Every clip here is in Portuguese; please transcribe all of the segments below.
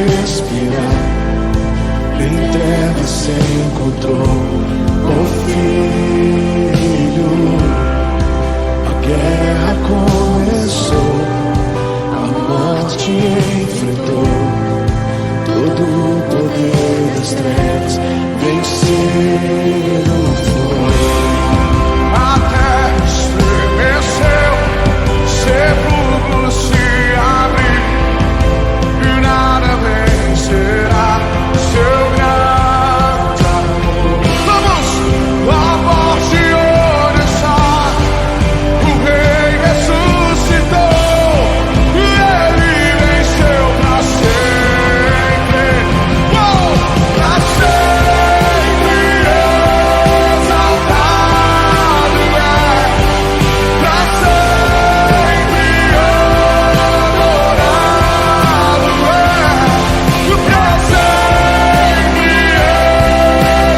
respirar. Em trevas se encontrou o Filho. A guerra começou, a morte enfrentou, todo o poder das trevas vencido foi. A terra estremeceu, sepulcros se abriu, e nada vencerá seu grande amor. Vamos! A morte onde está, o Rei ressuscitou, e Ele venceu pra sempre. Pra sempre exaltado é, pra sempre adorado é, pra sempre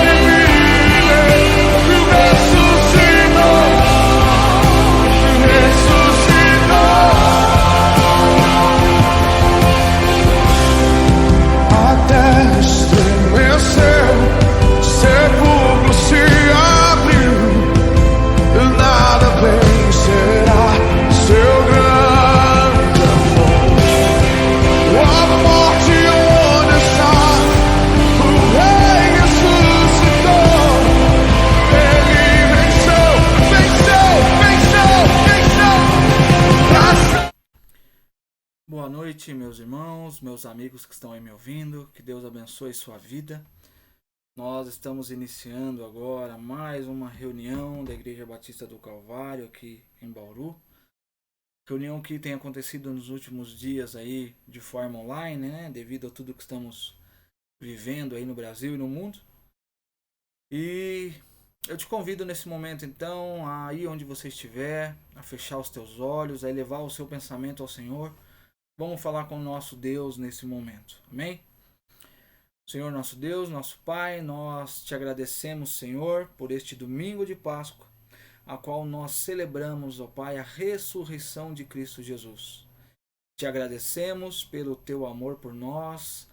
Ele vive, ressuscitou, ressuscitou. A terra estremeceu, sepulcro se abriu, nada vencerá seu grande amor. A morte onde está, o Rei ressuscitou, Ele venceu, venceu, venceu, venceu. Boa noite, meus irmãos, meus amigos que estão aí me ouvindo. Que Deus abençoe sua vida. Nós estamos iniciando agora mais uma reunião da Igreja Batista do Calvário aqui em Bauru. Reunião que tem acontecido nos últimos dias aí de forma online, né? Devido a tudo que estamos vivendo aí no Brasil e no mundo. E eu te convido nesse momento então, a ir onde você estiver, a fechar os teus olhos, a elevar o seu pensamento ao Senhor. Vamos falar com o nosso Deus nesse momento, amém? Senhor nosso Deus, nosso Pai, nós te agradecemos, Senhor, por este domingo de Páscoa, a qual nós celebramos, ó Pai, a ressurreição de Cristo Jesus. Te agradecemos pelo teu amor por nós,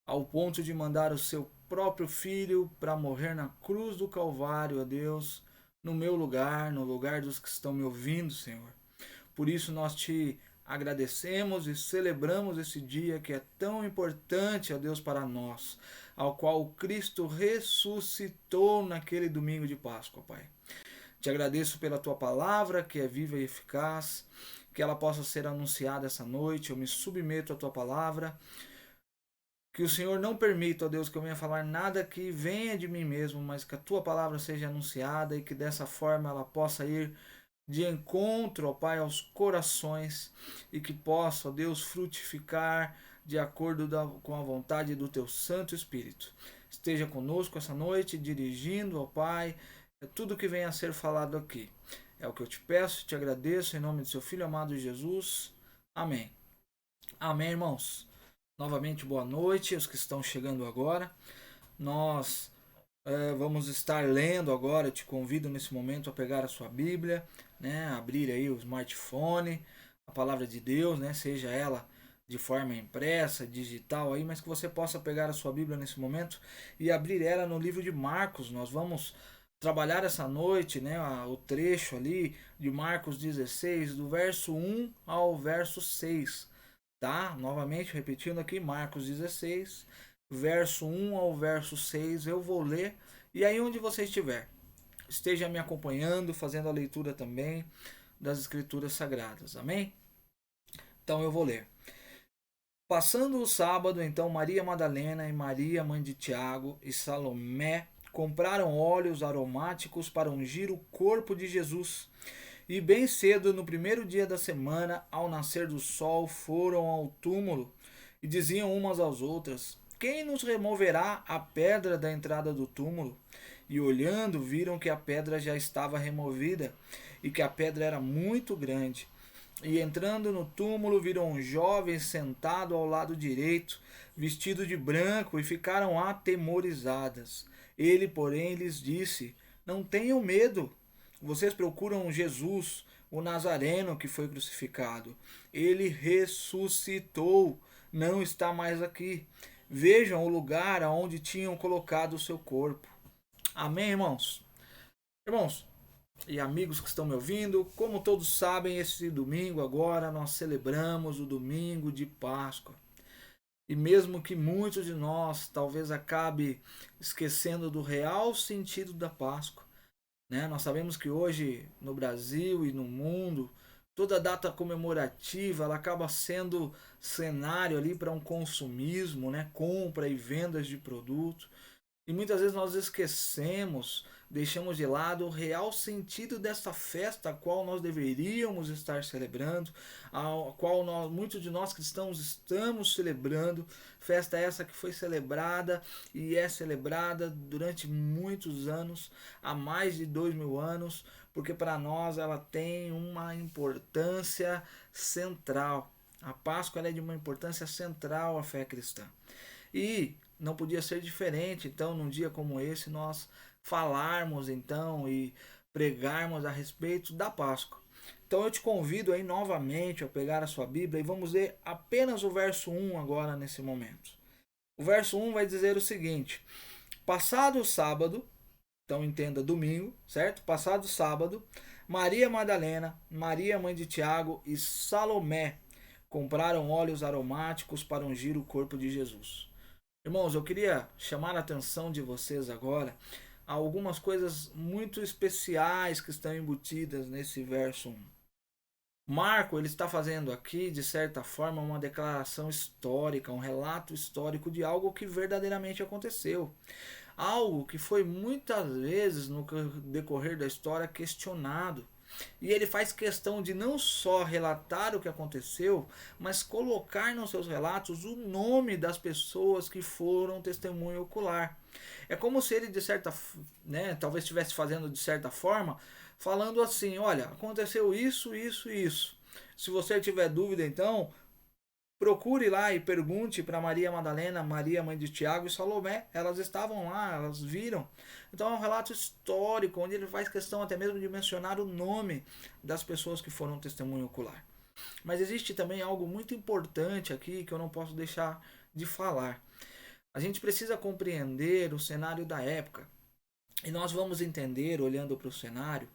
ao ponto de mandar o seu próprio Filho para morrer na cruz do Calvário, ó Deus, no meu lugar, no lugar dos que estão me ouvindo, Senhor. Por isso nós te agradecemos e celebramos esse dia que é tão importante, ó Deus, para nós, ao qual Cristo ressuscitou naquele domingo de Páscoa, Pai. Te agradeço pela tua palavra, que é viva e eficaz, que ela possa ser anunciada essa noite. Eu me submeto à tua palavra. Que o Senhor não permita, ó Deus, que eu venha falar nada que venha de mim mesmo, mas que a tua palavra seja anunciada e que dessa forma ela possa ir de encontro, ó Pai, aos corações e que possa, ó Deus, frutificar de acordo com a vontade do teu Santo Espírito. Esteja conosco essa noite, dirigindo, ó Pai, tudo que venha a ser falado aqui. É o que eu te peço, te agradeço, em nome do seu Filho amado Jesus. Amém. Amém, irmãos. Novamente, boa noite, os que estão chegando agora. Nós vamos estar lendo agora, eu te convido nesse momento a pegar a sua Bíblia, né, abrir aí o smartphone, a palavra de Deus, né, seja ela de forma impressa, digital aí, mas que você possa pegar a sua Bíblia nesse momento e abrir ela no livro de Marcos. Nós vamos trabalhar essa noite, né, o trecho ali de Marcos 16, do verso 1 ao verso 6, tá? Novamente repetindo aqui, Marcos 16, verso 1 ao verso 6, eu vou ler, e aí onde você estiver, esteja me acompanhando, fazendo a leitura também das Escrituras Sagradas, amém? Então eu vou ler. Passando o sábado, então Maria Madalena e Maria, mãe de Tiago, e Salomé compraram óleos aromáticos para ungir o corpo de Jesus. E bem cedo, no primeiro dia da semana, ao nascer do sol, foram ao túmulo e diziam umas às outras: quem nos removerá a pedra da entrada do túmulo? E olhando, viram que a pedra já estava removida e que a pedra era muito grande. E entrando no túmulo, viram um jovem sentado ao lado direito, vestido de branco, e ficaram atemorizadas. Ele, porém, lhes disse: não tenham medo. Vocês procuram Jesus, o Nazareno que foi crucificado. Ele ressuscitou. não está mais aqui. Vejam o lugar aonde tinham colocado o seu corpo. Amém, irmãos? Irmãos e amigos que estão me ouvindo, como todos sabem, esse domingo agora nós celebramos o domingo de Páscoa. E mesmo que muitos de nós talvez acabe esquecendo do real sentido da Páscoa, né? Nós sabemos que hoje no Brasil e no mundo, toda data comemorativa ela acaba sendo cenário ali para um consumismo, né? Compra e vendas de produto. E muitas vezes nós esquecemos, deixamos de lado o real sentido dessa festa a qual nós deveríamos estar celebrando, a qual muitos de nós cristãos estamos celebrando. Festa essa que foi celebrada e é celebrada durante muitos anos, há mais de 2000 anos, porque para nós ela tem uma importância central. A Páscoa ela é de uma importância central à fé cristã. E não podia ser diferente, então, num dia como esse, nós falarmos então e pregarmos a respeito da Páscoa. Então eu te convido aí novamente a pegar a sua Bíblia e vamos ler apenas o verso 1 agora nesse momento. O verso 1 vai dizer o seguinte: passado o sábado, então entenda domingo, certo? Passado o sábado, Maria Madalena, Maria mãe de Tiago e Salomé compraram óleos aromáticos para ungir o corpo de Jesus. Irmãos, eu queria chamar a atenção de vocês agora a algumas coisas muito especiais que estão embutidas nesse verso 1. Marco ele está fazendo aqui, de certa forma, uma declaração histórica, um relato histórico de algo que verdadeiramente aconteceu. Algo que foi muitas vezes no decorrer da história questionado. E ele faz questão de não só relatar o que aconteceu, mas colocar nos seus relatos o nome das pessoas que foram testemunho ocular. É como se ele, de certa, né, talvez estivesse fazendo de certa forma, falando assim: olha, aconteceu isso, isso e isso. Se você tiver dúvida, então, procure lá e pergunte para Maria Madalena, Maria mãe de Tiago e Salomé. Elas estavam lá, elas viram. Então é um relato histórico, onde ele faz questão até mesmo de mencionar o nome das pessoas que foram testemunho ocular. Mas existe também algo muito importante aqui que eu não posso deixar de falar. A gente precisa compreender o cenário da época. E nós vamos entender, olhando para o cenário,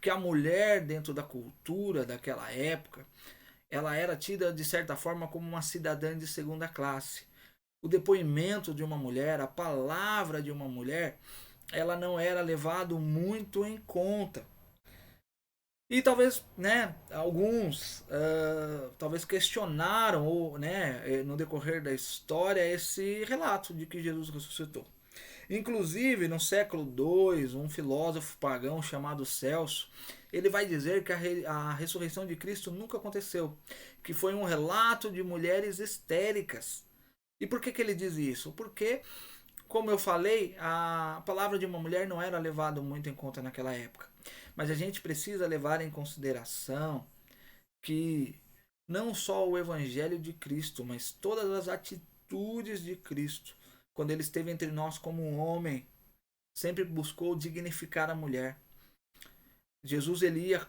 que a mulher dentro da cultura daquela época, ela era tida de certa forma como uma cidadã de segunda classe. O depoimento de uma mulher, a palavra de uma mulher, ela não era levado muito em conta. E talvez, né, alguns talvez questionaram ou, né, no decorrer da história esse relato de que Jesus ressuscitou. Inclusive, no século II, um filósofo pagão chamado Celso, ele vai dizer que a ressurreição de Cristo nunca aconteceu, que foi um relato de mulheres histéricas. E por que ele diz isso? Porque, como eu falei, a palavra de uma mulher não era levada muito em conta naquela época. Mas a gente precisa levar em consideração que não só o Evangelho de Cristo, mas todas as atitudes de Cristo, quando ele esteve entre nós como um homem, sempre buscou dignificar a mulher. Jesus ele ia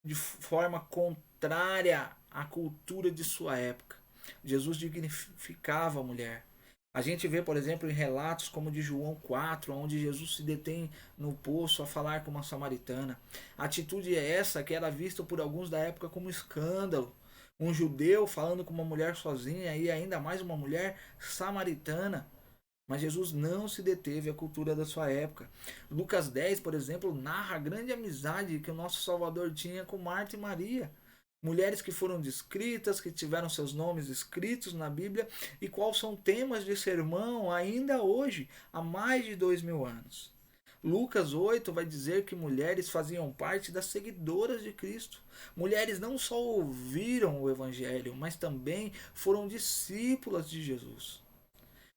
de forma contrária à cultura de sua época. Jesus dignificava a mulher. A gente vê, por exemplo, em relatos como de João 4, onde Jesus se detém no poço a falar com uma samaritana. A atitude é essa que era vista por alguns da época como escândalo. Um judeu falando com uma mulher sozinha e ainda mais uma mulher samaritana. Mas Jesus não se deteve à cultura da sua época. Lucas 10, por exemplo, narra a grande amizade que o nosso Salvador tinha com Marta e Maria. Mulheres que foram descritas, que tiveram seus nomes escritos na Bíblia e quais são temas de sermão ainda hoje, há mais de 2000 anos. Lucas 8 vai dizer que mulheres faziam parte das seguidoras de Cristo. Mulheres não só ouviram o Evangelho, mas também foram discípulas de Jesus.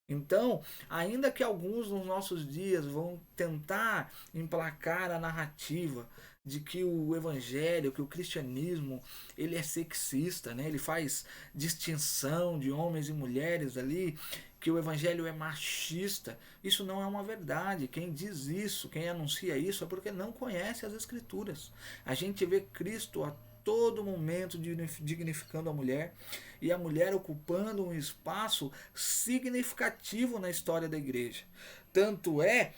Então, ainda que alguns nos nossos dias vão tentar emplacar a narrativa de que o evangelho, que o cristianismo, ele é sexista, né? Ele faz distinção de homens e mulheres ali, que o evangelho é machista. Isso não é uma verdade. Quem diz isso, quem anuncia isso é porque não conhece as escrituras. A gente vê Cristo todo momento dignificando a mulher e a mulher ocupando um espaço significativo na história da igreja. Tanto é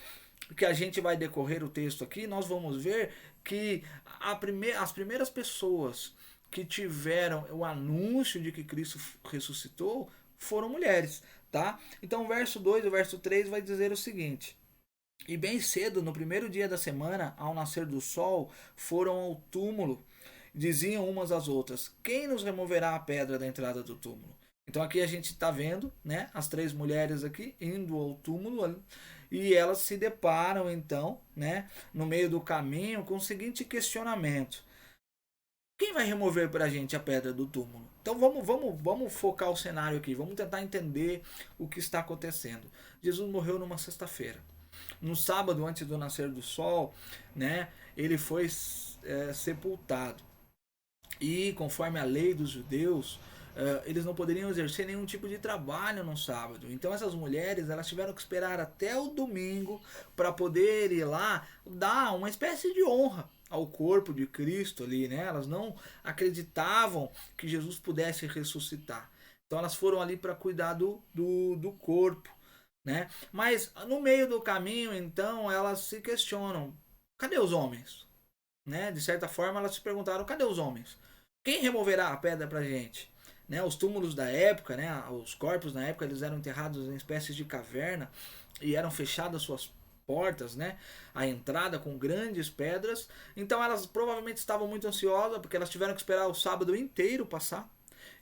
que a gente vai decorrer o texto aqui, nós vamos ver que as primeiras pessoas que tiveram o anúncio de que Cristo ressuscitou foram mulheres, tá? Então o verso 2 e o verso 3 vai dizer o seguinte: e bem cedo, no primeiro dia da semana, ao nascer do sol, foram ao túmulo. Diziam umas às outras: quem nos removerá a pedra da entrada do túmulo? Então aqui a gente está vendo, né, as três mulheres aqui indo ao túmulo e elas se deparam então, né, no meio do caminho com o seguinte questionamento: quem vai remover para a gente a pedra do túmulo? Então vamos focar o cenário aqui, vamos tentar entender o que está acontecendo. Jesus morreu numa sexta-feira. No sábado, antes do nascer do sol, né, ele foi sepultado. E conforme a lei dos judeus, eles não poderiam exercer nenhum tipo de trabalho no sábado. Então essas mulheres, elas tiveram que esperar até o domingo para poder ir lá dar uma espécie de honra ao corpo de Cristo ali, né? Elas não acreditavam que Jesus pudesse ressuscitar. Então elas foram ali para cuidar do corpo, né? Mas no meio do caminho, então, elas se questionam: cadê os homens? Né? De certa forma, elas se perguntaram: cadê os homens? Quem removerá a pedra para a gente? Né? Os túmulos da época, né? Os corpos na época, eles eram enterrados em espécies de caverna e eram fechadas suas portas, né? A entrada com grandes pedras. Então elas provavelmente estavam muito ansiosas porque elas tiveram que esperar o sábado inteiro passar.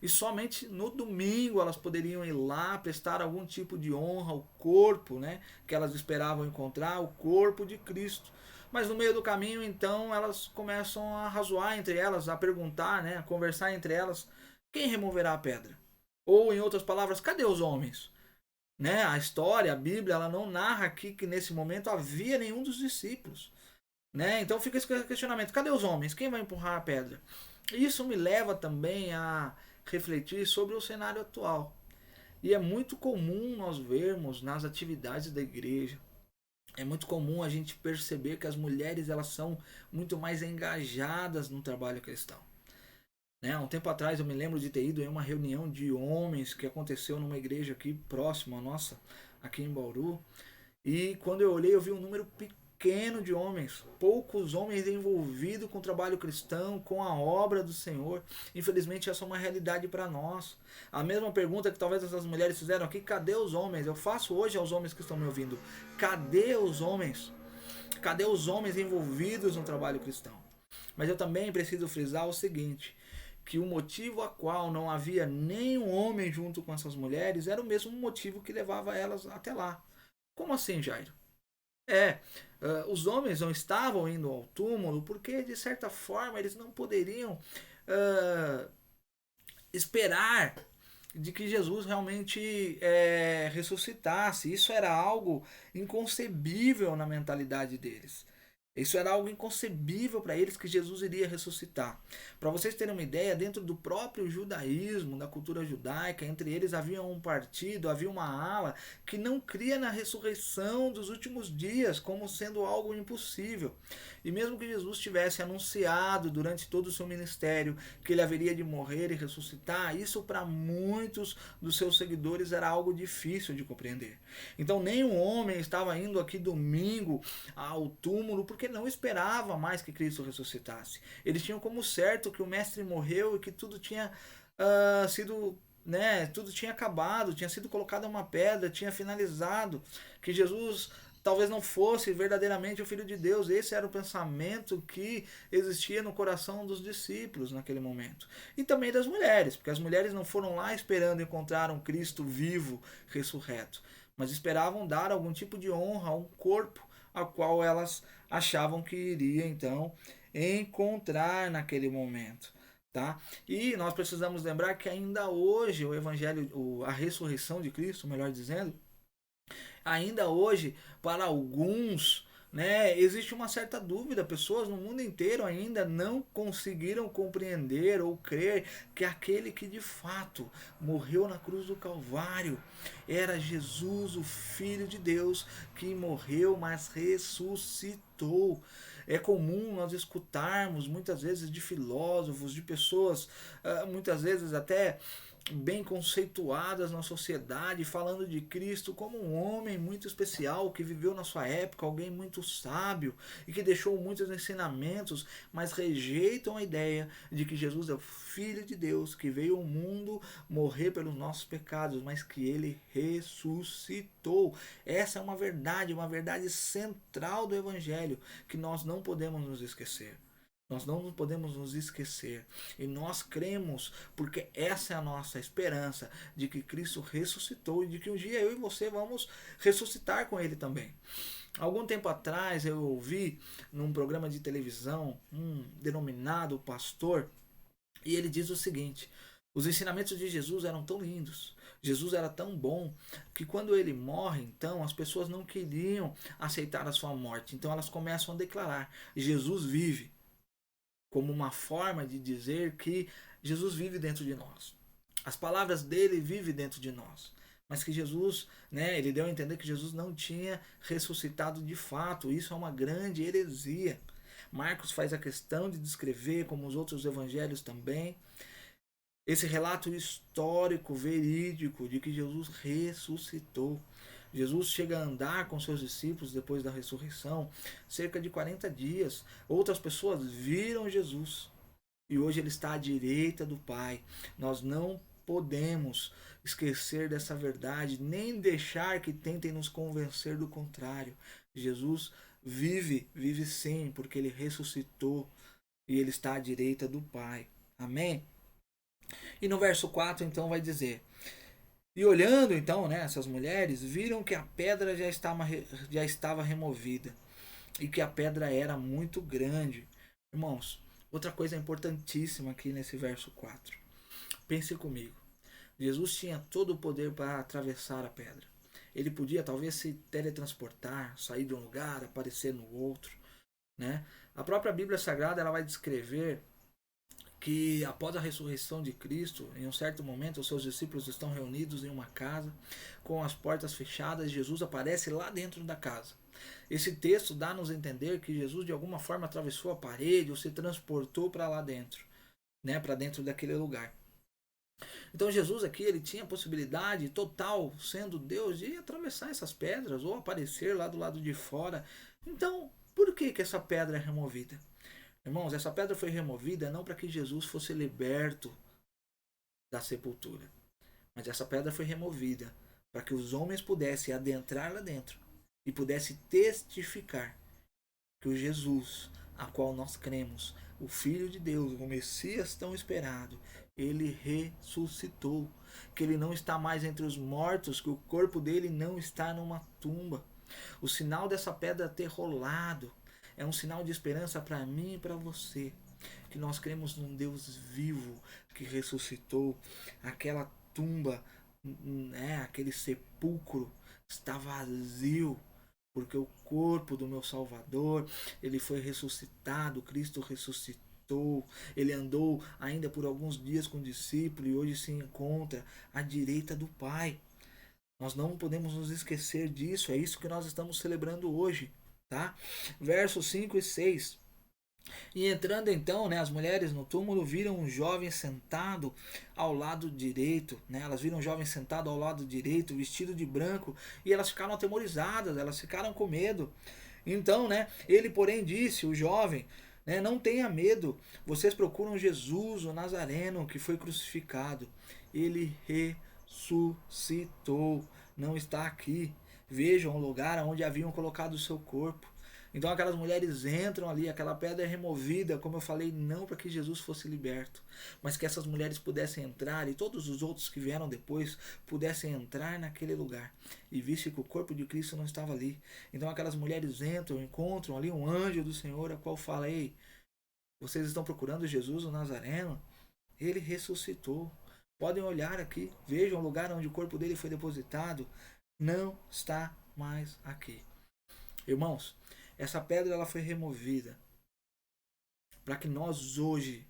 E somente no domingo elas poderiam ir lá prestar algum tipo de honra ao corpo, né, que elas esperavam encontrar, o corpo de Cristo. Mas no meio do caminho, então, elas começam a razoar entre elas, a perguntar, né, a conversar entre elas: quem removerá a pedra? Ou, em outras palavras, cadê os homens? Né? A história, a Bíblia, ela não narra aqui que nesse momento havia nenhum dos discípulos. Né? Então fica esse questionamento: cadê os homens? Quem vai empurrar a pedra? Isso me leva também a refletir sobre o cenário atual. E é muito comum nós vermos nas atividades da igreja, é muito comum a gente perceber que as mulheres, elas são muito mais engajadas no trabalho cristão. Né? Há um tempo atrás eu me lembro de ter ido em uma reunião de homens que aconteceu numa igreja aqui próxima à nossa, aqui em Bauru. E quando eu olhei, eu vi um número pequeno de homens, poucos homens envolvidos com o trabalho cristão, com a obra do Senhor. Infelizmente essa é uma realidade para nós. A mesma pergunta que talvez essas mulheres fizeram aqui: cadê os homens? Eu faço hoje aos homens que estão me ouvindo: cadê os homens? Cadê os homens envolvidos no trabalho cristão? Mas eu também preciso frisar o seguinte: que o motivo a qual não havia nenhum homem junto com essas mulheres era o mesmo motivo que levava elas até lá. Como assim, Jairo? Os homens não estavam indo ao túmulo porque, de certa forma, eles não poderiam esperar de que Jesus realmente ressuscitasse. Isso era algo inconcebível na mentalidade deles. Isso era algo inconcebível para eles, que Jesus iria ressuscitar. Para vocês terem uma ideia, dentro do próprio judaísmo, da cultura judaica, entre eles havia um partido, havia uma ala que não cria na ressurreição dos últimos dias como sendo algo impossível. E mesmo que Jesus tivesse anunciado durante todo o seu ministério que ele haveria de morrer e ressuscitar, isso para muitos dos seus seguidores era algo difícil de compreender. Então nenhum homem estava indo aqui domingo ao túmulo porque não esperava mais que Cristo ressuscitasse. Eles tinham como certo que o mestre morreu e que tudo tinha sido, né, tudo tinha acabado, tinha sido colocada uma pedra, tinha finalizado, que Jesus talvez não fosse verdadeiramente o Filho de Deus. Esse era o pensamento que existia no coração dos discípulos naquele momento. E também das mulheres, porque as mulheres não foram lá esperando encontrar um Cristo vivo, ressurreto, mas esperavam dar algum tipo de honra a um corpo a qual elas achavam que iria então encontrar naquele momento. Tá? E nós precisamos lembrar que ainda hoje o evangelho, a ressurreição de Cristo, melhor dizendo, ainda hoje para alguns, né, existe uma certa dúvida. Pessoas no mundo inteiro ainda não conseguiram compreender ou crer que aquele que de fato morreu na cruz do Calvário era Jesus, o Filho de Deus, que morreu, mas ressuscitou. É comum nós escutarmos muitas vezes de filósofos, de pessoas muitas vezes até bem conceituadas na sociedade, falando de Cristo como um homem muito especial que viveu na sua época, alguém muito sábio e que deixou muitos ensinamentos, mas rejeitam a ideia de que Jesus é o Filho de Deus, que veio ao mundo morrer pelos nossos pecados, mas que ele ressuscitou. Essa é uma verdade central do Evangelho, que nós não podemos nos esquecer. Nós não podemos nos esquecer. E nós cremos, porque essa é a nossa esperança, de que Cristo ressuscitou e de que um dia eu e você vamos ressuscitar com Ele também. Algum tempo atrás eu ouvi num programa de televisão um denominado pastor, e ele diz o seguinte: os ensinamentos de Jesus eram tão lindos, Jesus era tão bom, que quando ele morre, então, as pessoas não queriam aceitar a sua morte. Então elas começam a declarar: Jesus vive, como uma forma de dizer que Jesus vive dentro de nós. As palavras dele vivem dentro de nós. Mas que Jesus, ele deu a entender que Jesus não tinha ressuscitado de fato. Isso é uma grande heresia. Marcos faz a questão de descrever, como os outros evangelhos também, esse relato histórico, verídico, de que Jesus ressuscitou. Jesus chega a andar com seus discípulos depois da ressurreição cerca de 40 dias. Outras pessoas viram Jesus e hoje ele está à direita do Pai. Nós não podemos esquecer dessa verdade, nem deixar que tentem nos convencer do contrário. Jesus vive sim, porque ele ressuscitou e ele está à direita do Pai. Amém? E no verso 4 então vai dizer: e olhando então, essas mulheres viram que a pedra já estava removida e que a pedra era muito grande. Irmãos, outra coisa importantíssima aqui nesse verso 4. Pense comigo. Jesus tinha todo o poder para atravessar a pedra. Ele podia talvez se teletransportar, sair de um lugar, aparecer no outro, A própria Bíblia Sagrada ela vai descrever que após a ressurreição de Cristo, em um certo momento, os seus discípulos estão reunidos em uma casa, com as portas fechadas, e Jesus aparece lá dentro da casa. Esse texto dá-nos a entender que Jesus de alguma forma atravessou a parede ou se transportou para lá dentro, para dentro daquele lugar. Então Jesus aqui ele tinha a possibilidade total, sendo Deus, de atravessar essas pedras ou aparecer lá do lado de fora. Então, por que essa pedra é removida? Irmãos, essa pedra foi removida não para que Jesus fosse liberto da sepultura, mas essa pedra foi removida para que os homens pudessem adentrar lá dentro e pudessem testificar que o Jesus, a qual nós cremos, o Filho de Deus, o Messias tão esperado, ele ressuscitou, que ele não está mais entre os mortos, que o corpo dele não está numa tumba. O sinal dessa pedra ter rolado é um sinal de esperança para mim e para você, que nós cremos num Deus vivo que ressuscitou. Aquela tumba, aquele sepulcro está vazio, porque o corpo do meu Salvador, ele foi ressuscitado, Cristo ressuscitou, ele andou ainda por alguns dias com o discípulo e hoje se encontra à direita do Pai. Nós não podemos nos esquecer disso, é isso que nós estamos celebrando hoje. Tá? Versos 5 e 6. E entrando então, as mulheres no túmulo viram um jovem sentado ao lado direito, Elas viram um jovem sentado ao lado direito, vestido de branco, e elas ficaram atemorizadas, elas ficaram com medo. Então, ele porém disse, o jovem, não tenha medo, vocês procuram Jesus, o Nazareno, que foi crucificado. Ele ressuscitou, não está aqui. Vejam o lugar onde haviam colocado o seu corpo. Então aquelas mulheres entram ali, aquela pedra é removida, como eu falei, não para que Jesus fosse liberto, mas que essas mulheres pudessem entrar e todos os outros que vieram depois pudessem entrar naquele lugar e visse que o corpo de Cristo não estava ali. Então aquelas mulheres entram, encontram ali um anjo do Senhor, a qual fala: ei, vocês estão procurando Jesus, o Nazareno? Ele ressuscitou. Podem olhar aqui, vejam o lugar onde o corpo dele foi depositado. Não está mais aqui. Irmãos, essa pedra ela foi removida para que nós hoje,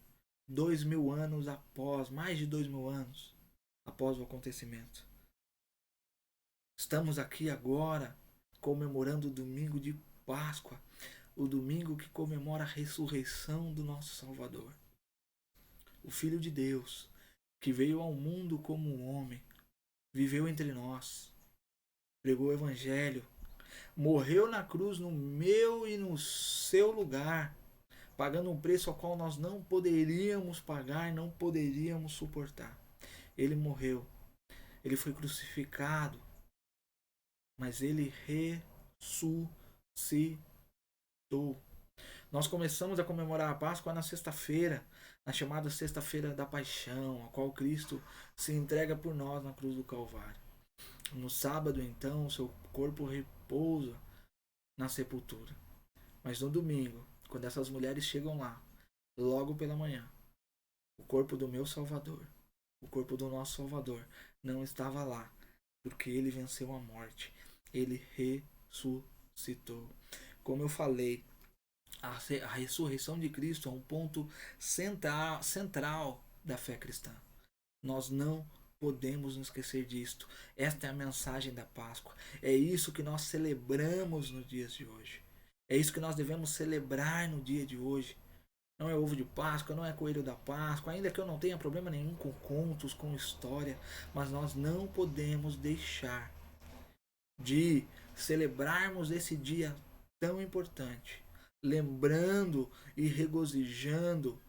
2000 anos após, mais de 2000 anos após o acontecimento, estamos aqui agora comemorando o domingo de Páscoa, o domingo que comemora a ressurreição do nosso Salvador. O Filho de Deus, que veio ao mundo como um homem, viveu entre nós, pregou o Evangelho, morreu na cruz no meu e no seu lugar, pagando um preço ao qual nós não poderíamos pagar, não poderíamos suportar. Ele morreu, ele foi crucificado, mas ele ressuscitou. Nós começamos a comemorar a Páscoa na sexta-feira, na chamada Sexta-feira da Paixão, a qual Cristo se entrega por nós na cruz do Calvário. No sábado, então, seu corpo repousa na sepultura. Mas no domingo, quando essas mulheres chegam lá, logo pela manhã, o corpo do meu Salvador, o corpo do nosso Salvador, não estava lá, porque ele venceu a morte. Ele ressuscitou. Como eu falei, a ressurreição de Cristo é um ponto central da fé cristã. Nós não podemos nos esquecer disto. Esta é a mensagem da Páscoa. É isso que nós celebramos nos dias de hoje. É isso que nós devemos celebrar no dia de hoje. Não é ovo de Páscoa, não é coelho da Páscoa, ainda que eu não tenha problema nenhum com contos, com história, mas nós não podemos deixar de celebrarmos esse dia tão importante, lembrando e regozijando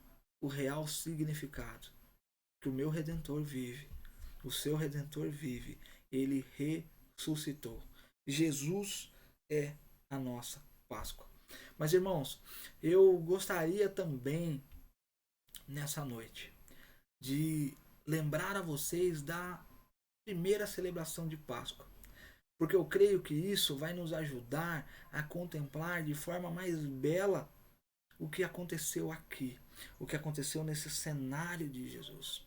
o real significado que o meu Redentor vive, o seu Redentor vive, ele ressuscitou. Jesus é a nossa Páscoa. Mas irmãos, eu gostaria também nessa noite de lembrar a vocês da primeira celebração de Páscoa, porque eu creio que isso vai nos ajudar a contemplar de forma mais bela o que aconteceu aqui, o que aconteceu nesse cenário de Jesus.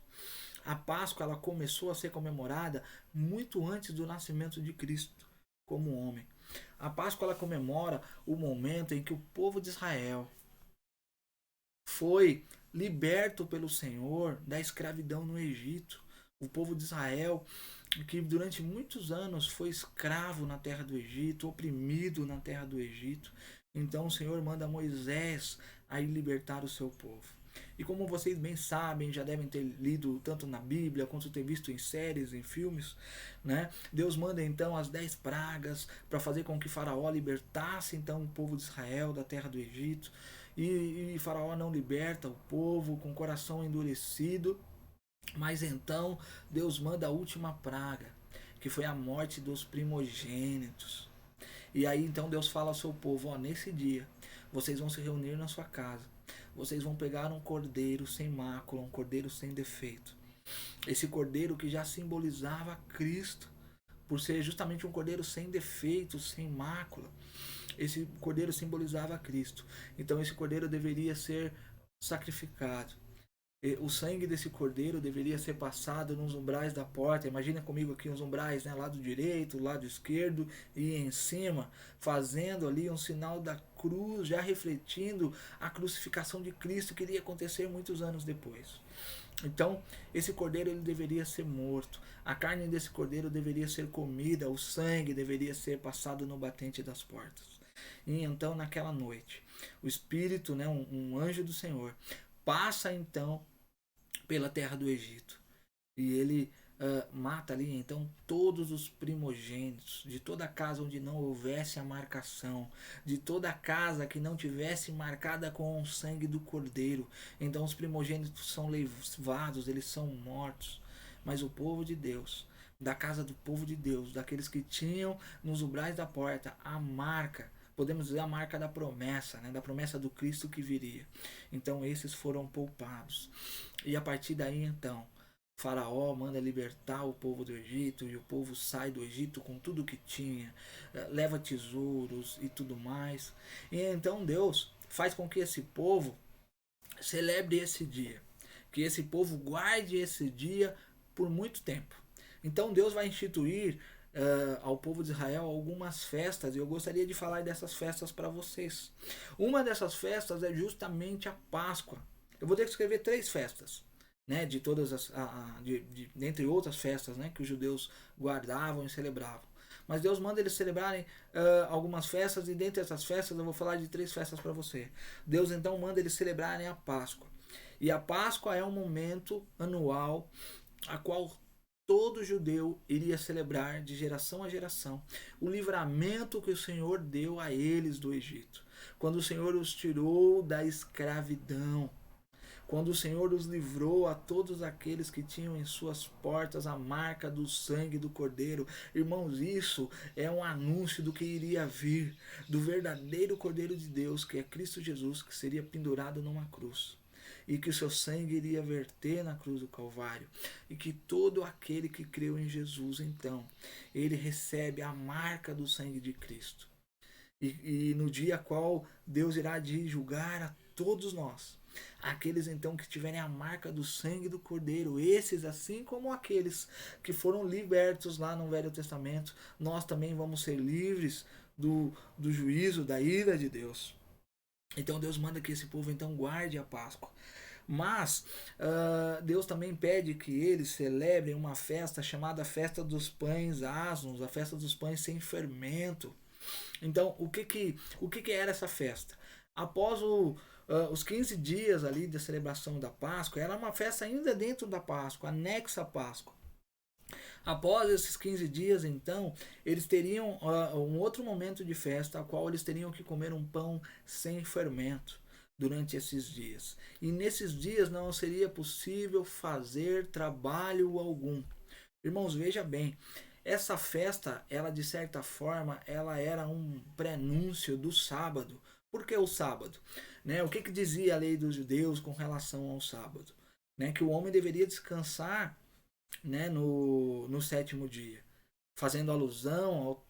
A Páscoa ela começou a ser comemorada muito antes do nascimento de Cristo como homem. A Páscoa ela comemora o momento em que o povo de Israel foi liberto pelo Senhor da escravidão no Egito. O povo de Israel, que durante muitos anos foi escravo na terra do Egito, oprimido na terra do Egito. Então o Senhor manda Moisés a ir libertar o seu povo. E como vocês bem sabem, já devem ter lido tanto na Bíblia quanto ter visto em séries, em filmes, né? Deus manda então as 10 pragas para fazer com que Faraó libertasse então o povo de Israel da terra do Egito. E Faraó não liberta o povo com o coração endurecido. Mas então Deus manda a última praga, que foi a morte dos primogênitos. E aí então Deus fala ao seu povo, ó, nesse dia vocês vão se reunir na sua casa. Vocês vão pegar um cordeiro sem mácula, um cordeiro sem defeito. Esse cordeiro que já simbolizava Cristo, por ser justamente um cordeiro sem defeito, sem mácula. Esse cordeiro simbolizava Cristo. Então esse cordeiro deveria ser sacrificado. O sangue desse cordeiro deveria ser passado nos umbrais da porta. Imagina comigo aqui os umbrais, né? Lado direito, lado esquerdo e em cima, fazendo ali um sinal da cruz, já refletindo a crucificação de Cristo que iria acontecer muitos anos depois. Então, esse cordeiro ele deveria ser morto. A carne desse cordeiro deveria ser comida, o sangue deveria ser passado no batente das portas. E então, naquela noite, o Espírito, né, um anjo do Senhor, passa então pela terra do Egito e ele mata ali então todos os primogênitos de toda casa onde não houvesse a marcação, de toda casa que não tivesse marcada com o sangue do cordeiro. Então os primogênitos são levados, eles são mortos. Mas o povo de Deus, da casa do povo de Deus, daqueles que tinham nos umbrais da porta a marca, podemos dizer a marca da promessa, né? Da promessa do Cristo que viria. Então esses foram poupados. E a partir daí então, Faraó manda libertar o povo do Egito e o povo sai do Egito com tudo que tinha, leva tesouros e tudo mais. E então Deus faz com que esse povo celebre esse dia, que esse povo guarde esse dia por muito tempo. Então Deus vai instituir ao povo de Israel algumas festas, e eu gostaria de falar dessas festas para vocês. Uma dessas festas é justamente a Páscoa. Eu vou descrever 3 festas, né, de todas as, dentre outras festas, né, que os judeus guardavam e celebravam. Mas Deus manda eles celebrarem algumas festas, e dentre essas festas eu vou falar de 3 festas para você. Deus então manda eles celebrarem a Páscoa. E a Páscoa é um momento anual a qual todo judeu iria celebrar de geração a geração o livramento que o Senhor deu a eles do Egito. Quando o Senhor os tirou da escravidão, quando o Senhor os livrou a todos aqueles que tinham em suas portas a marca do sangue do Cordeiro. Irmãos, isso é um anúncio do que iria vir, do verdadeiro Cordeiro de Deus, que é Cristo Jesus, que seria pendurado numa cruz, e que o seu sangue iria verter na cruz do Calvário, e que todo aquele que creu em Jesus, então, ele recebe a marca do sangue de Cristo. E no dia qual Deus irá de julgar a todos nós, aqueles então que tiverem a marca do sangue do Cordeiro, esses, assim como aqueles que foram libertos lá no Velho Testamento, nós também vamos ser livres do juízo, da ira de Deus. Então Deus manda que esse povo então guarde a Páscoa. Mas Deus também pede que eles celebrem uma festa chamada Festa dos Pães Asmos, a Festa dos Pães Sem Fermento. Então, o que era essa festa? Após os 15 dias ali da celebração da Páscoa, era uma festa ainda dentro da Páscoa, anexa à Páscoa. Após esses 15 dias, então, eles teriam um outro momento de festa, a qual eles teriam que comer um pão sem fermento durante esses dias. E nesses dias não seria possível fazer trabalho algum. Irmãos, veja bem, essa festa, ela de certa forma, ela era um prenúncio do sábado. Por que o sábado? Né? O que dizia a lei dos judeus com relação ao sábado? Né? Que o homem deveria descansar, né, no 7º dia, fazendo alusão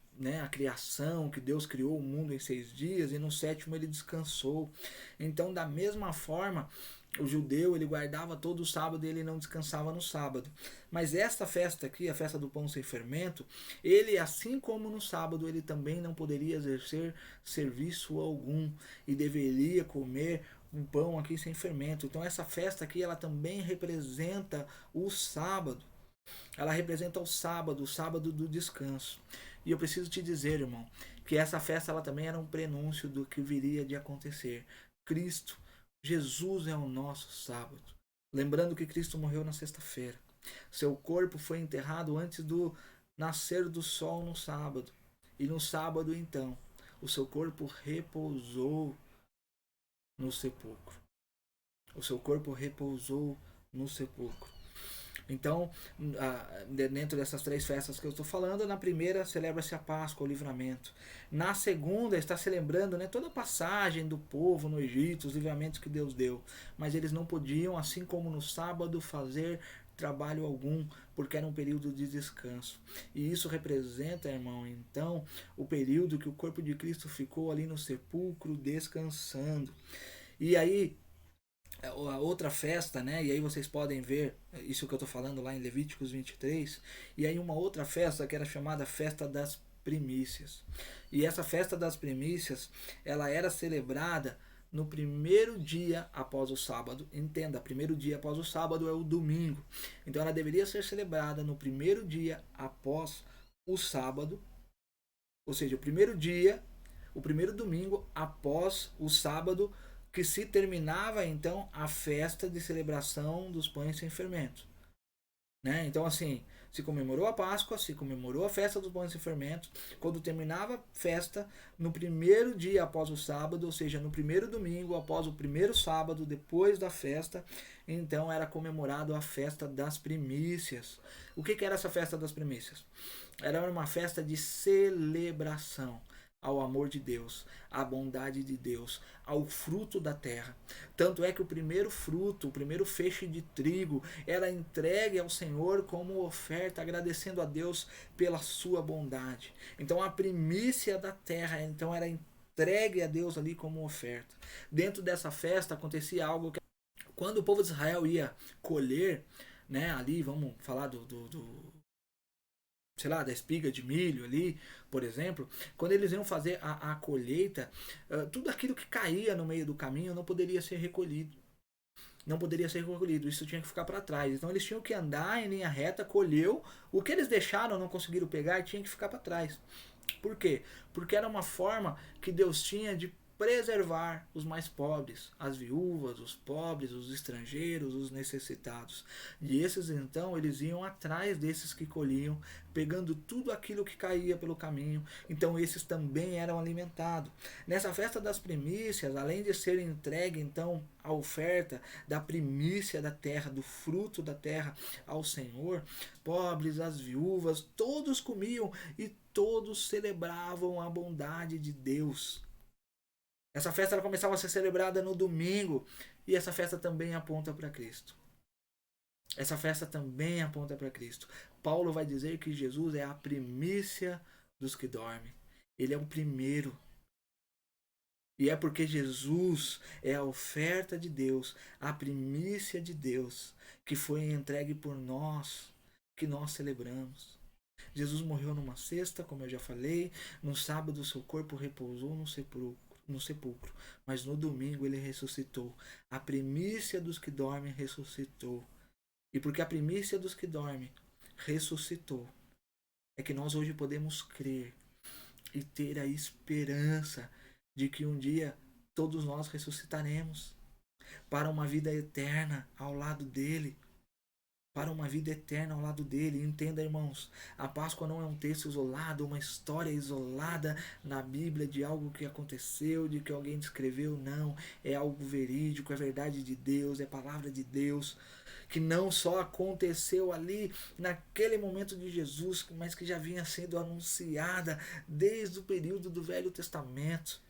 à criação, que Deus criou o mundo em 6 dias e no 7º ele descansou. Então, da mesma forma, o judeu ele guardava todo o sábado e ele não descansava no sábado. Mas esta festa aqui, a festa do pão sem fermento, ele, assim como no sábado, ele também não poderia exercer serviço algum e deveria comer um pão aqui sem fermento. Então essa festa aqui, ela também representa o sábado. Ela representa o sábado do descanso. E eu preciso te dizer, irmão, que essa festa ela também era um prenúncio do que viria de acontecer. Cristo, Jesus é o nosso sábado. Lembrando que Cristo morreu na sexta-feira. Seu corpo foi enterrado antes do nascer do sol no sábado. E no sábado, então, o seu corpo repousou no sepulcro. O seu corpo repousou no sepulcro. Então, dentro dessas 3 festas que eu estou falando, na primeira celebra-se a Páscoa, o livramento. Na segunda está se lembrando, né, toda a passagem do povo no Egito, os livramentos que Deus deu. Mas eles não podiam, assim como no sábado, fazer trabalho algum, porque era um período de descanso. E isso representa, irmão, então, o período que o corpo de Cristo ficou ali no sepulcro descansando. E aí, a outra festa, né? E aí vocês podem ver isso que eu estou falando lá em Levíticos 23. E aí uma outra festa que era chamada Festa das Primícias. E essa Festa das Primícias, ela era celebrada no primeiro dia após o sábado. Entenda, primeiro dia após o sábado é o domingo. Então ela deveria ser celebrada no primeiro dia após o sábado. Ou seja, o primeiro dia, o primeiro domingo após o sábado, que se terminava então a festa de celebração dos pães sem fermento. Né? Então assim, se comemorou a Páscoa, se comemorou a festa dos pães sem fermento. Quando terminava a festa, no primeiro dia após o sábado, ou seja, no primeiro domingo após o primeiro sábado, depois da festa, então era comemorado a festa das primícias. O que era essa festa das primícias? Era uma festa de celebração ao amor de Deus, à bondade de Deus, ao fruto da terra. Tanto é que o primeiro fruto, o primeiro feixe de trigo, era entregue ao Senhor como oferta, agradecendo a Deus pela sua bondade. Então a primícia da terra, então, era entregue a Deus ali como oferta. Dentro dessa festa acontecia algo que, quando o povo de Israel ia colher, né, ali, vamos falar sei lá, da espiga de milho ali, por exemplo, quando eles iam fazer a colheita, tudo aquilo que caía no meio do caminho não poderia ser recolhido. não poderia ser recolhido, isso tinha que ficar para trás. Então eles tinham que andar em linha reta, colheu, o que eles deixaram, não conseguiram pegar, tinha que ficar para trás. Por quê? Porque era uma forma que Deus tinha de preservar os mais pobres, as viúvas, os pobres, os estrangeiros, os necessitados. E esses então, eles iam atrás desses que colhiam, pegando tudo aquilo que caía pelo caminho. Então esses também eram alimentados. Nessa festa das primícias, além de ser entregue então a oferta da primícia da terra, do fruto da terra ao Senhor, pobres, as viúvas, todos comiam e todos celebravam a bondade de Deus. Essa festa ela começava a ser celebrada no domingo e essa festa também aponta para Cristo. Essa festa também aponta para Cristo. Paulo vai dizer que Jesus é a primícia dos que dormem. Ele é o primeiro. E é porque Jesus é a oferta de Deus, a primícia de Deus, que foi entregue por nós, que nós celebramos. Jesus morreu numa sexta, como eu já falei. No sábado, seu corpo repousou no sepulcro, mas no domingo ele ressuscitou. A primícia dos que dormem ressuscitou. E porque a primícia dos que dormem ressuscitou, é que nós hoje podemos crer e ter a esperança de que um dia todos nós ressuscitaremos para uma vida eterna ao lado dele. Para uma vida eterna ao lado dele. Entenda, irmãos, a Páscoa não é um texto isolado, uma história isolada na Bíblia de algo que aconteceu, de que alguém descreveu. Não, é algo verídico, é verdade de Deus, é palavra de Deus, que não só aconteceu ali naquele momento de Jesus, mas que já vinha sendo anunciada desde o período do Velho Testamento,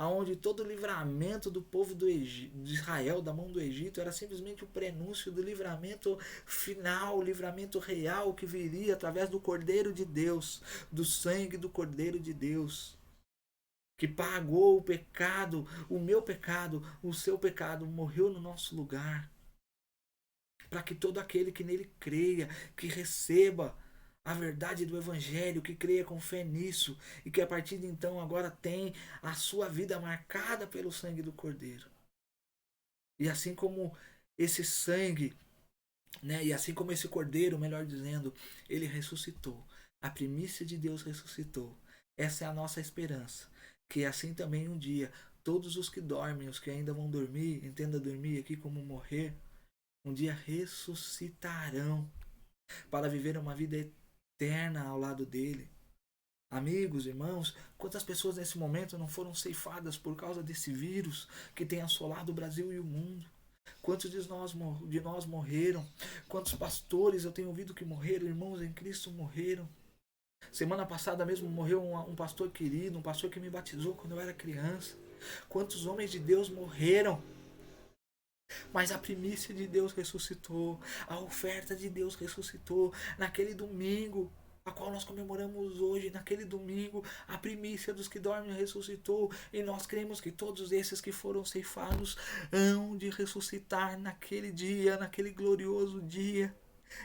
aonde todo o livramento do povo de Israel da mão do Egito era simplesmente o prenúncio do livramento final, o livramento real que viria através do Cordeiro de Deus, do sangue do Cordeiro de Deus, que pagou o pecado, o meu pecado, o seu pecado, morreu no nosso lugar, para que todo aquele que nele creia, que receba a verdade do Evangelho, que creia com fé nisso e que a partir de então agora tem a sua vida marcada pelo sangue do Cordeiro. E assim como esse sangue, né, e assim como esse Cordeiro, melhor dizendo, ele ressuscitou, a primícia de Deus ressuscitou. Essa é a nossa esperança, que assim também um dia todos os que dormem, os que ainda vão dormir, entenda dormir aqui como morrer, um dia ressuscitarão para viver uma vida eterna ao lado dele. Amigos, irmãos, quantas pessoas nesse momento não foram ceifadas por causa desse vírus que tem assolado o Brasil e o mundo? Quantos de nós morreram? Quantos pastores eu tenho ouvido que morreram? Irmãos em Cristo morreram. Semana passada mesmo morreu um pastor querido, um pastor que me batizou quando eu era criança. Quantos homens de Deus morreram? Mas a primícia de Deus ressuscitou, a oferta de Deus ressuscitou naquele domingo, a qual nós comemoramos hoje. Naquele domingo, a primícia dos que dormem ressuscitou, e nós cremos que todos esses que foram ceifados hão de ressuscitar naquele dia, naquele glorioso dia.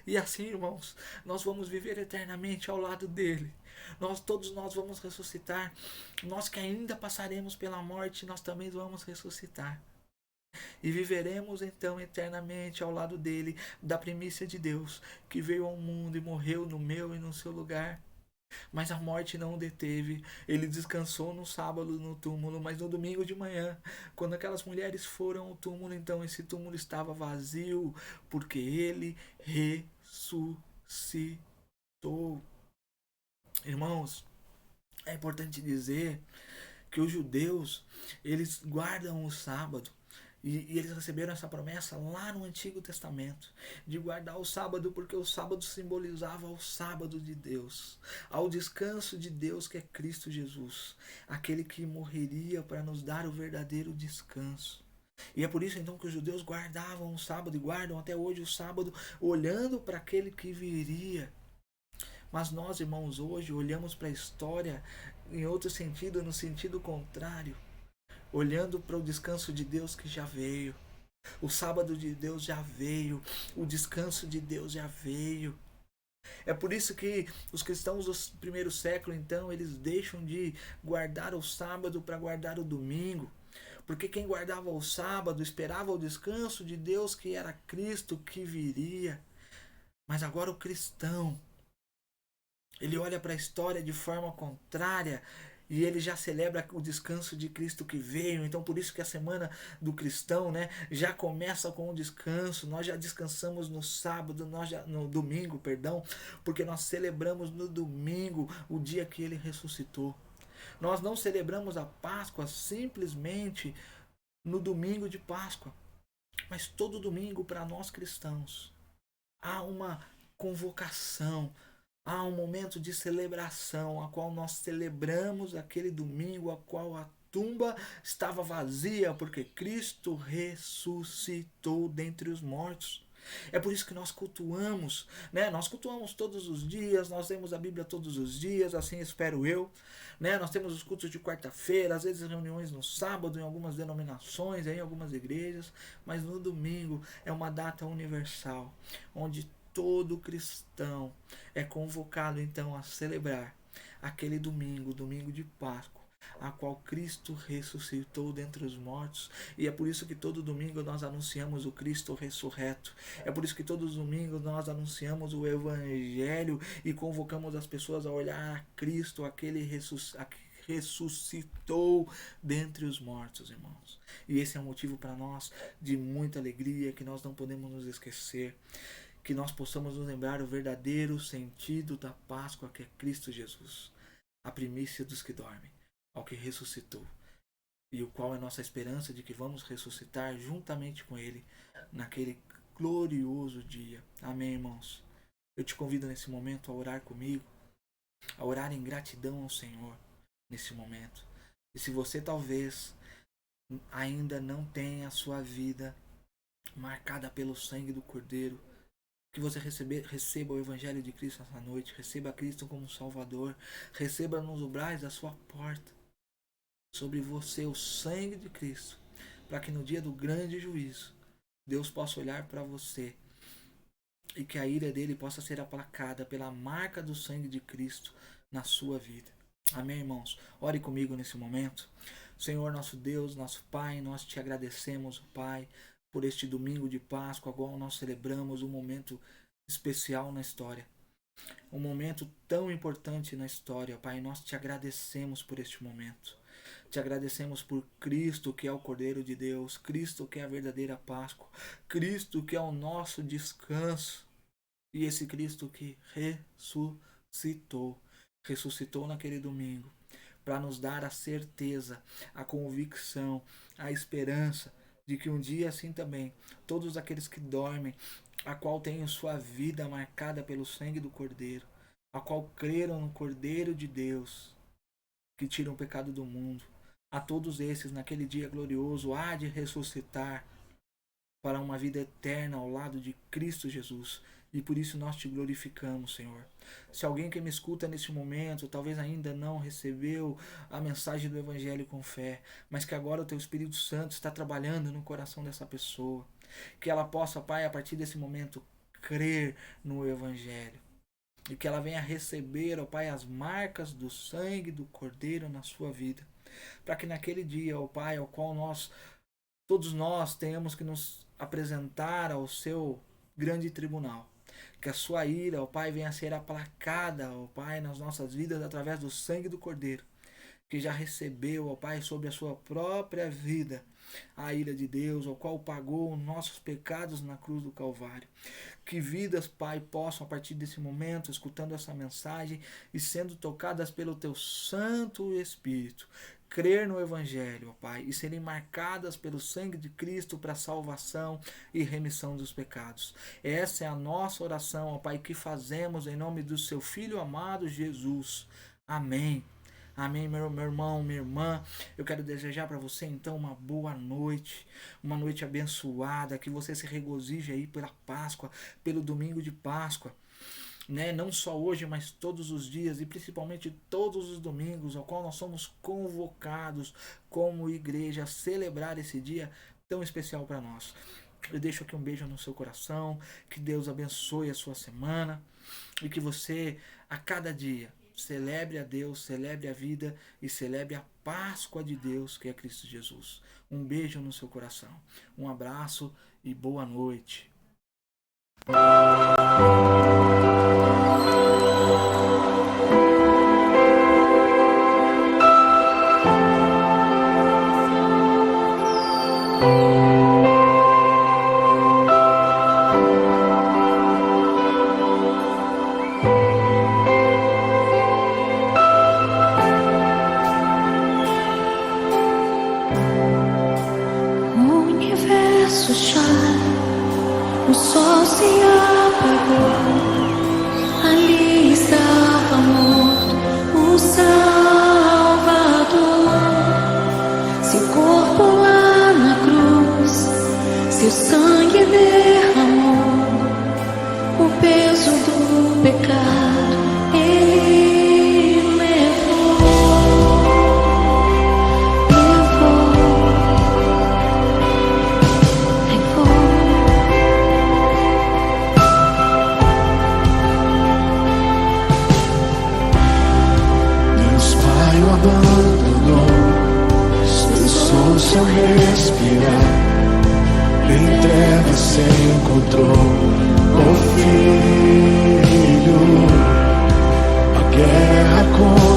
E assim, irmãos, nós vamos viver eternamente ao lado dele. Todos nós vamos ressuscitar. Nós que ainda passaremos pela morte, nós também vamos ressuscitar. E viveremos então eternamente ao lado dele, da primícia de Deus, que veio ao mundo e morreu no meu e no seu lugar. Mas a morte não o deteve. Ele descansou no sábado no túmulo, mas no domingo de manhã, quando aquelas mulheres foram ao túmulo, então esse túmulo estava vazio, porque ele ressuscitou. Irmãos, é importante dizer que os judeus, eles guardam o sábado. E eles receberam essa promessa lá no Antigo Testamento, de guardar o sábado, porque o sábado simbolizava o sábado de Deus, ao descanso de Deus, que é Cristo Jesus, aquele que morreria para nos dar o verdadeiro descanso. E é por isso então que os judeus guardavam o sábado e guardam até hoje o sábado, olhando para aquele que viria. Mas nós, irmãos, hoje olhamos para a história em outro sentido, no sentido contrário, olhando para o descanso de Deus que já veio. O sábado de Deus já veio. O descanso de Deus já veio. É por isso que os cristãos do primeiro século, então, eles deixam de guardar o sábado para guardar o domingo. Porque quem guardava o sábado esperava o descanso de Deus, que era Cristo que viria. Mas agora o cristão, ele olha para a história de forma contrária e ele já celebra o descanso de Cristo que veio. Então por isso que a semana do cristão, né, já começa com o descanso. Nós já descansamos no sábado, no domingo, perdão, porque nós celebramos no domingo o dia que ele ressuscitou. Nós não celebramos a Páscoa simplesmente no domingo de Páscoa, mas todo domingo para nós cristãos há uma convocação, há um momento de celebração, a qual nós celebramos aquele domingo, a qual a tumba estava vazia, porque Cristo ressuscitou dentre os mortos. É por isso que nós cultuamos, né? Nós cultuamos todos os dias, nós lemos a Bíblia todos os dias, assim espero eu, né? Nós temos os cultos de quarta-feira, às vezes reuniões no sábado, em algumas denominações, em algumas igrejas, mas no domingo é uma data universal, onde todo cristão é convocado então a celebrar aquele domingo, domingo de Páscoa, a qual Cristo ressuscitou dentre os mortos. E é por isso que todo domingo nós anunciamos o Cristo ressurreto. É por isso que todos os domingos nós anunciamos o Evangelho e convocamos as pessoas a olhar a Cristo, aquele ressuscitou dentre os mortos, irmãos. E esse é um motivo para nós de muita alegria, que nós não podemos nos esquecer, que nós possamos nos lembrar o verdadeiro sentido da Páscoa, que é Cristo Jesus, a primícia dos que dormem, ao que ressuscitou, e o qual é nossa esperança de que vamos ressuscitar juntamente com Ele naquele glorioso dia. Amém, irmãos? Eu te convido nesse momento a orar comigo, a orar em gratidão ao Senhor nesse momento. E se você talvez ainda não tenha a sua vida marcada pelo sangue do Cordeiro, que você receba o Evangelho de Cristo essa noite, receba Cristo como Salvador, receba nos umbrais da sua porta sobre você o sangue de Cristo, para que no dia do grande juízo Deus possa olhar para você e que a ira dele possa ser aplacada pela marca do sangue de Cristo na sua vida. Amém, irmãos? Ore comigo nesse momento. Senhor, nosso Deus, nosso Pai, nós te agradecemos, Pai, por este domingo de Páscoa, qual nós celebramos um momento especial na história. Um momento tão importante na história, Pai. Nós te agradecemos por este momento. Te agradecemos por Cristo, que é o Cordeiro de Deus, Cristo, que é a verdadeira Páscoa, Cristo, que é o nosso descanso, e esse Cristo que ressuscitou naquele domingo, para nos dar a certeza, a convicção, a esperança de que um dia assim também, todos aqueles que dormem, a qual têm sua vida marcada pelo sangue do Cordeiro, a qual creram no Cordeiro de Deus, que tira o pecado do mundo, a todos esses, naquele dia glorioso, há de ressuscitar para uma vida eterna ao lado de Cristo Jesus. E por isso nós te glorificamos, Senhor. Se alguém que me escuta neste momento, talvez ainda não recebeu a mensagem do Evangelho com fé, mas que agora o teu Espírito Santo está trabalhando no coração dessa pessoa, que ela possa, Pai, a partir desse momento, crer no Evangelho. E que ela venha receber, ó Pai, as marcas do sangue do Cordeiro na sua vida. Para que naquele dia, ó Pai, ao qual todos nós tenhamos que nos apresentar ao seu grande tribunal. Que a sua ira, ó Pai, venha a ser aplacada, ó Pai, nas nossas vidas através do sangue do Cordeiro, que já recebeu, ó Pai, sobre a sua própria vida a ira de Deus, o qual pagou nossos pecados na cruz do Calvário. Que vidas, Pai, possam a partir desse momento, escutando essa mensagem e sendo tocadas pelo Teu Santo Espírito, crer no Evangelho, ó Pai, e serem marcadas pelo sangue de Cristo para salvação e remissão dos pecados. Essa é a nossa oração, ó Pai, que fazemos em nome do Seu Filho amado Jesus. Amém. Amém, meu irmão, minha irmã. Eu quero desejar para você então uma boa noite, uma noite abençoada, que você se regozije aí pela Páscoa, pelo domingo de Páscoa, né? Não só hoje, mas todos os dias e principalmente todos os domingos, ao qual nós somos convocados como igreja a celebrar esse dia tão especial para nós. Eu deixo aqui um beijo no seu coração, que Deus abençoe a sua semana e que você a cada dia Celebre a Deus, celebre a vida e celebre a Páscoa de Deus, que é Cristo Jesus. Um beijo no seu coração, um abraço e boa noite. O universo chora, o sol se apagou. Ali estava morto o Salvador. Seu corpo lá na cruz, seu sangue derramou. O peso do pecado ele levou. Deus Pai o abandonou, cessou seu respirar. Em trevas se encontrou o Filho. A guerra com